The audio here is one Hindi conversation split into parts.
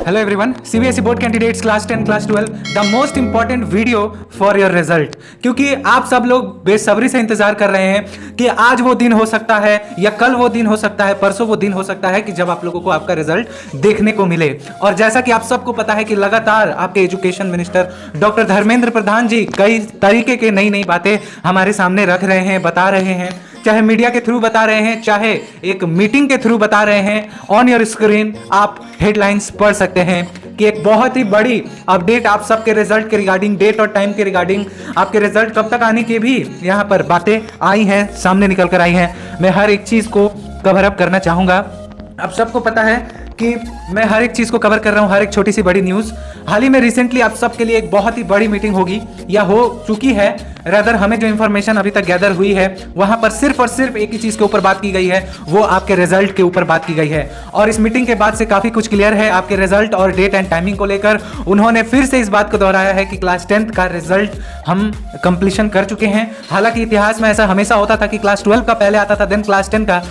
Hello everyone, CBSE board candidates class 10 class 12 the most important video for your result. क्योंकि आप सब लोग बेसब्री से इंतजार कर रहे हैं कि आज वो दिन हो सकता है या कल वो दिन हो सकता है, परसों वो दिन हो सकता है कि जब आप लोगों को आपका रिजल्ट देखने को मिले। और जैसा कि आप सबको पता है कि लगातार आपके education minister doctor Dharmendra Pradhan जी कई तरीके के नई नई बातें हमारे सामने रख रहे हैं, बता रहे हैं, चाहे मीडिया के थ्रू बता रहे हैं, चाहे एक मीटिंग के थ्रू बता रहे हैं। ऑन योर स्क्रीन आप हेडलाइंस पढ़ सकते हैं कि एक बहुत ही बड़ी अपडेट आप सबके रिजल्ट के रिगार्डिंग, डेट और टाइम के रिगार्डिंग, आपके रिजल्ट कब तक आने की भी यहाँ पर बातें आई हैं, सामने निकल कर आई हैं। मैं हर एक चीज को कवर अप करना चाहूंगा। आप सबको पता है कि मैं हर एक चीज को कवर कर रहा हूं, हर एक छोटी सी बड़ी न्यूज। हाल ही में रिसेंटली आप सबके लिए एक बहुत ही बड़ी मीटिंग होगी या हो चुकी है, रादर हमें जो इंफॉर्मेशन अभी तक गैदर हुई है वहां पर सिर्फ और सिर्फ एक ही चीज के ऊपर बात की गई है, वो आपके रिजल्ट के ऊपर बात की गई है। और इस मीटिंग के बाद से काफी कुछ क्लियर है आपके रिजल्ट और डेट एंड टाइमिंग को लेकर। उन्होंने फिर से इस बात को दोहराया है कि क्लास 10th का रिजल्ट हम कंप्लीशन कर चुके हैं। हालांकि इतिहास में ऐसा हमेशा होता था कि क्लास 12 का पहले आता था, देन क्लास 10 का,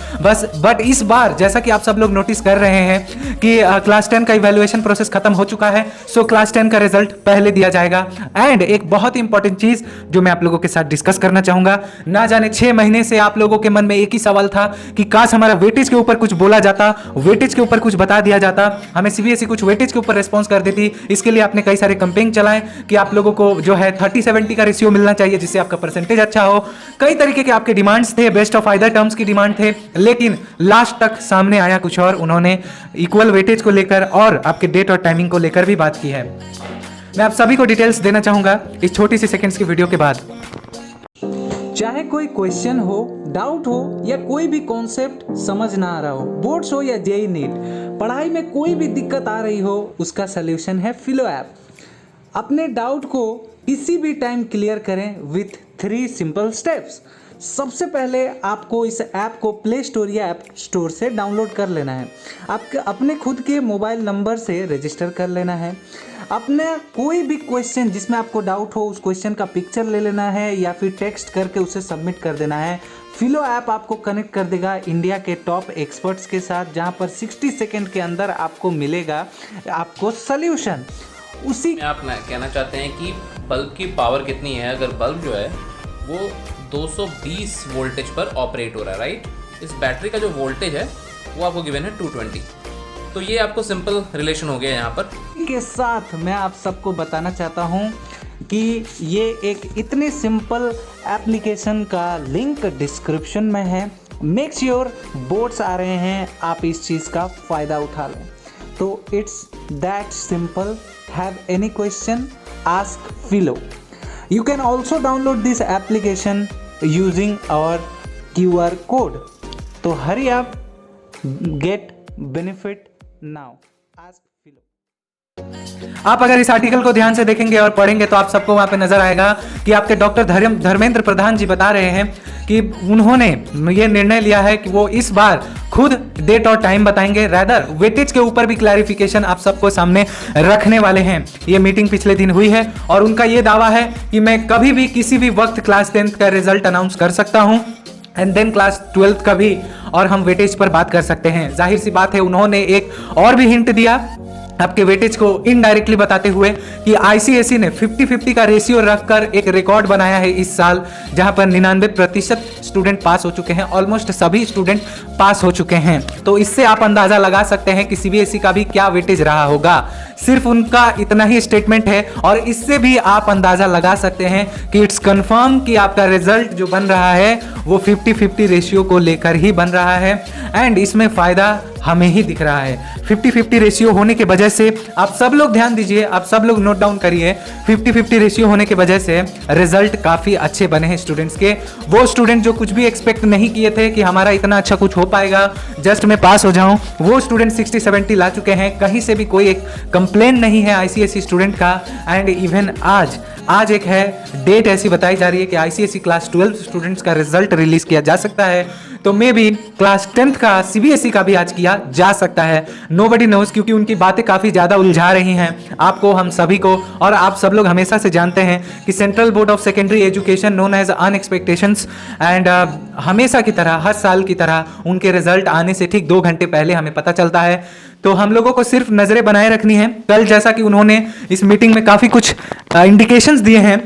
बट इस बार जैसा कि आप सब लोग नोटिस कर रहे हैं कि क्लास 10 का इवैल्यूएशन प्रोसेस खत्म हो चुका है, सो क्लास 10 का रिजल्ट पहले दिया जाएगा। एंड एक बहुत ही इंपॉर्टेंट चीज जो मैं आप लोगों के साथ डिस्कस करना चाहूंगा, ना जाने 6 महीने से आप लोगों के मन में एक ही सवाल था कि काश हमारा वेटेज के ऊपर कुछ बोला जाता, वेटेज के ऊपर कुछ बता दिया जाता, हमें सीबीएसई कुछ वेटेज के ऊपर रिस्पॉन्स कर देती। इसके लिए आपने कई सारे कैंपेन चलाए कि आप लोगों को जो है 30-70 का रेशियो मिलना चाहिए जिससे आपका परसेंटेज अच्छा हो। कई तरीके के आपके डिमांड्स थे, बेस्ट ऑफ आइदर टर्म्स की डिमांड थे, लेकिन लास्ट तक सामने आया कुछ और। उन्होंने इक्वल वेटेज को लेकर और आपके डेट और टाइमिंग को लेकर भी बात की है। मैं आप सभी को डिटेल्स देना चाहूंगा इस छोटी सी सेकंड्स की वीडियो के बाद। चाहे कोई क्वेश्चन हो, डाउट हो या कोई भी कॉन्सेप्ट समझ ना आ रहा हो, बोर्ड्स हो या जेईई नीट, पढ़ाई में कोई भी दिक्कत आ रही हो, उसका सलूशन है फिलो ऐप। अपने डाउट को किसी भी टाइम क्लियर करें विथ 3 सिंपल स्टेप्स। सबसे पहले आपको इस ऐप को प्ले स्टोर या ऐप स्टोर से डाउनलोड कर लेना है। आपके अपने खुद के मोबाइल नंबर से रजिस्टर कर लेना है। अपने कोई भी क्वेश्चन जिसमें आपको डाउट हो उस क्वेश्चन का पिक्चर ले लेना है या फिर टेक्स्ट करके उसे सबमिट कर देना है। फिलो ऐप आपको कनेक्ट कर देगा इंडिया के टॉप एक्सपर्ट्स के साथ, जहां पर 60 सेकेंड के अंदर आपको मिलेगा आपको सल्यूशन। उसी में आप कहना चाहते हैं कि बल्ब की पावर कितनी है। अगर बल्ब जो है वो 220 वोल्टेज पर ऑपरेट हो रहा है, राइट, इस बैटरी का जो वोल्टेज है वो आपको गिवन है 220। तो ये आपको सिंपल रिलेशन हो गया यहाँ पर। के साथ मैं आप सबको बताना चाहता हूँ कि ये एक इतने सिंपल एप्लीकेशन का लिंक डिस्क्रिप्शन में है। मेक श्योर बोर्ड्स आ रहे हैं, आप इस चीज़ का फ़ायदा उठा लें। तो it's that simple. Have any question, ask फिलो। You can also download this application using our QR code. तो hurry up, get benefit now. Ask Philo. आप अगर इस आर्टिकल को ध्यान से देखेंगे और पढ़ेंगे तो आप सबको वहां पे नजर आएगा कि आपके डॉक्टर धर्मेंद्र प्रधान जी बता रहे हैं कि उन्होंने ये निर्णय लिया है कि वो इस बार खुद डेट और टाइम बताएंगे, रादर वेटेज के ऊपर भी क्लैरिफिकेशन आप सबको सामने रखने वाले हैं। ये मीटिंग पिछले दिन हुई है और उनका ये दावा है कि मैं कभी भी किसी भी वक्त क्लास 10th का रिजल्ट अनाउंस कर सकता हूं एंड देन क्लास 12th का भी, और हम वेटेज पर बात कर सकते हैं। जाहिर सी बात है उन्होंने एक और भी हिंट दिया आपके वेटेज को इनडायरेक्टली बताते हुए कि आईसीएसई ने 50-50 का रेशियो रखकर एक रिकॉर्ड बनाया है इस साल, जहां पर 99% स्टूडेंट पास हो चुके हैं, ऑलमोस्ट सभी स्टूडेंट पास हो चुके हैं। तो इससे आप अंदाजा लगा सकते हैं कि सीबीएसई का भी क्या वेटेज रहा होगा। सिर्फ उनका इतना ही स्टेटमेंट है और इससे भी आप अंदाजा लगा सकते हैं कि इट्स कंफर्म कि आपका रिजल्ट जो बन रहा है वो 50-50 रेशियो को लेकर ही बन रहा है। एंड इसमें फायदा हमें ही दिख रहा है। 50-50 रेशियो होने के वजह से आप सब लोग ध्यान दीजिए, आप सब लोग नोट डाउन करिए, 50-50 रेशियो होने के वजह से रिजल्ट काफी अच्छे बने हैं स्टूडेंट्स के। वो स्टूडेंट जो कुछ भी एक्सपेक्ट नहीं किए थे कि हमारा इतना अच्छा कुछ हो पाएगा, जस्ट मैं पास हो जाऊं, वो स्टूडेंट 60-70 ला चुके हैं। कहीं से भी कोई एक कंप्लेन नहीं है आईसीएसई स्टूडेंट का। एंड इवन आज एक है डेट ऐसी बताई जा रही है कि आईसीएसई क्लास 12 स्टूडेंट्स का रिजल्ट रिलीज किया जा सकता है, तो मे बी क्लास 10th का सीबीएसई का भी आज किया जा सकता है। नोबडी नोज, क्योंकि उनकी बातें काफी ज्यादा उलझा रही हैं आपको, हम सभी को। और आप सब लोग हमेशा से जानते हैं कि central board of secondary education known as अनएक्सपेक्टेशंस एंड हमेशा की तरह, हर साल की तरह उनके रिजल्ट आने से ठीक 2 घंटे पहले हमें पता चलता है। तो हम लोगों को सिर्फ नजरें बनाए रखनी है। कल जैसा कि उन्होंने इस मीटिंग में काफी कुछ इंडिकेशंस दिए हैं,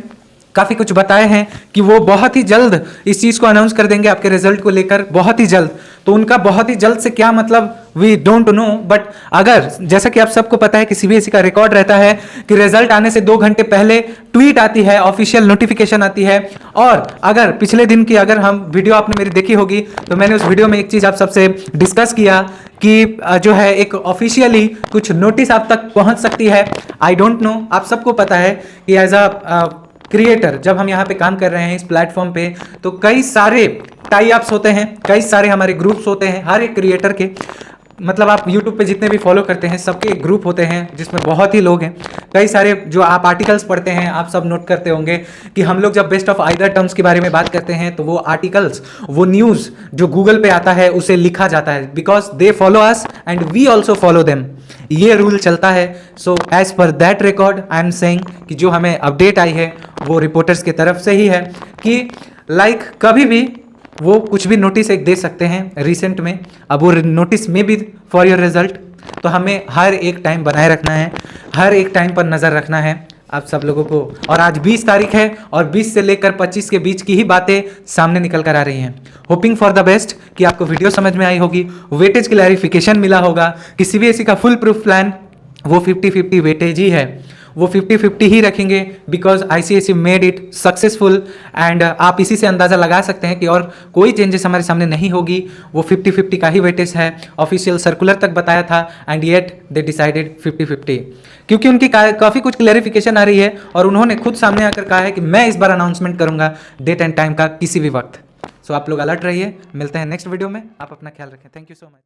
काफी कुछ बताए हैं कि वो बहुत ही जल्द इस चीज को अनाउंस कर देंगे आपके रिजल्ट को लेकर, बहुत ही जल्द। तो उनका बहुत ही जल्द से क्या मतलब वी डोंट नो, बट अगर जैसा कि आप सबको पता है कि सीबीएसई का रिकॉर्ड रहता है कि रिजल्ट आने से 2 घंटे पहले ट्वीट आती है, ऑफिशियल नोटिफिकेशन आती है। और अगर पिछले दिन की अगर हम वीडियो आपने मेरी देखी होगी तो मैंने उस वीडियो में एक चीज आप सबसे डिस्कस किया कि जो है एक ऑफिशियली कुछ नोटिस आप तक पहुंच सकती है। आई डोंट नो, आप सबको पता है कि एज अ क्रिएटर जब हम यहाँ पे काम कर रहे हैं इस प्लेटफॉर्म पे, तो कई सारे टाई अप्स होते हैं, कई सारे हमारे ग्रुप्स होते हैं हर एक क्रिएटर के। मतलब आप YouTube पे जितने भी फॉलो करते हैं सबके ग्रुप होते हैं जिसमें बहुत ही लोग हैं। कई सारे जो आप आर्टिकल्स पढ़ते हैं आप सब नोट करते होंगे कि हम लोग जब बेस्ट ऑफ आइदर टर्म्स के बारे में बात करते हैं तो वो आर्टिकल्स, वो न्यूज़ जो गूगल पे आता है उसे लिखा जाता है, because they follow us and we also follow them. ये रूल चलता है। So as per that record I am saying कि जो हमें अपडेट आई है वो रिपोर्टर्स की तरफ से ही है कि लाइक कभी भी वो कुछ भी नोटिस एक दे सकते हैं रिसेंट में। अब वो नोटिस में भी फॉर योर रिजल्ट, तो हमें हर एक टाइम बनाए रखना है, हर एक टाइम पर नज़र रखना है आप सब लोगों को। और आज 20 तारीख है और 20 से लेकर 25 के बीच की ही बातें सामने निकल कर आ रही हैं। होपिंग फॉर द बेस्ट कि आपको वीडियो समझ में आई होगी, वेटेज क्लैरिफिकेशन मिला होगा कि सीबीएसई का फुल प्रूफ प्लान वो 50-50 वेटेज ही है, वो 50-50 ही रखेंगे because ICSE made it successful. And आप इसी से अंदाज़ा लगा सकते हैं कि और कोई चेंजेस हमारे सामने नहीं होगी, वो 50-50 का ही वेटेज है। ऑफिशियल सर्कुलर तक बताया था एंड येट दे डिसाइडेड 50-50, क्योंकि उनकी काफ़ी कुछ क्लैरिफिकेशन आ रही है और उन्होंने खुद सामने आकर कहा है कि मैं इस बार अनाउंसमेंट करूंगा डेट एंड टाइम का किसी भी वक्त। सो आप लोग अलर्ट रहिए, मिलते हैं नेक्स्ट वीडियो में, आप अपना ख्याल रखें। Thank you so much.